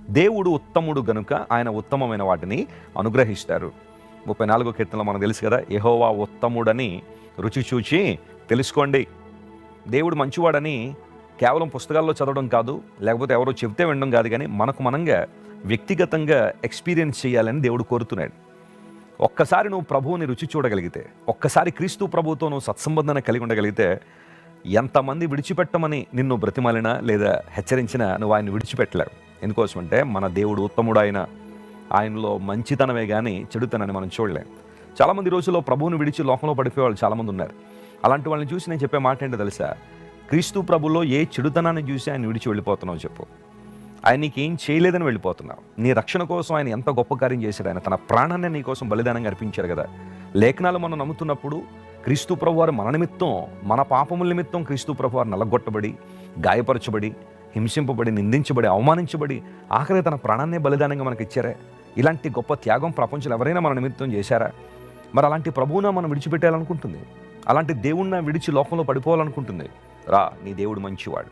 దేవుడు ఉత్తముడు గనుక ఆయన ఉత్తమమైన వాటిని అనుగ్రహిస్తారు. 34వ కీర్తనలో మనకు తెలుసు కదా, యెహోవా ఉత్తముడని రుచి చూచి తెలుసుకోండి. దేవుడు మంచివాడని కేవలం పుస్తకాల్లో చదవడం కాదు, లేకపోతే ఎవరో చెప్తే వినడం కాదు, కానీ మనకు మనంగా వ్యక్తిగతంగా ఎక్స్పీరియన్స్ చేయాలని దేవుడు కోరుతున్నాడు. ఒక్కసారి నువ్వు ప్రభువుని రుచి చూడగలిగితే, ఒక్కసారి క్రీస్తు ప్రభువుతో నువ్వు సత్సంబంధాన్ని కలిగి ఉండగలిగితే, ఎంతమంది విడిచిపెట్టమని నిన్ను బ్రతిమాలినా లేదా హెచ్చరించినా నువ్వు ఆయన విడిచిపెట్టలేవు. ఎందుకోసమంటే మన దేవుడు ఉత్తముడు, ఆయనలో మంచితనమే కానీ చెడుతనాన్ని మనం చూడలేం. చాలామంది రోజుల్లో ప్రభువుని విడిచి లోకంలో పడిపోయే వాళ్ళు చాలామంది ఉన్నారు. అలాంటి వాళ్ళని చూసి నేను చెప్పే మాట ఏంటో తెలుసా? క్రీస్తు ప్రభులో ఏ చెడుతనాన్ని చూసి ఆయన విడిచి వెళ్ళిపోతున్నావు చెప్పు. ఆయన నీకేం చేయలేదని వెళ్ళిపోతున్నావు. నీ రక్షణ కోసం ఆయన ఎంత గొప్ప కార్యం చేశాడు. ఆయన తన ప్రాణాన్ని నీ కోసం బలిదానంగా అర్పించారు కదా. లేఖనాలు మనం నమ్ముతున్నప్పుడు క్రీస్తు ప్రభు వారు మన నిమిత్తం, మన పాపముల నిమిత్తం క్రీస్తు ప్రభు వారు నలగొట్టబడి, గాయపరచబడి, హింసింపబడి, నిందించబడి, అవమానించబడి, ఆఖరి తన ప్రాణాన్నే బలిదానంగా మనకి ఇచ్చారే. ఇలాంటి గొప్ప త్యాగం ప్రపంచంలో ఎవరైనా మన నిమిత్తం చేశారా? మరి అలాంటి ప్రభువున మనం విడిచిపెట్టాలనుకుంటుంది, అలాంటి దేవుణ్ణి విడిచి లోకంలో పడిపోవాలనుకుంటుంది. రా, నీ దేవుడు మంచివాడు.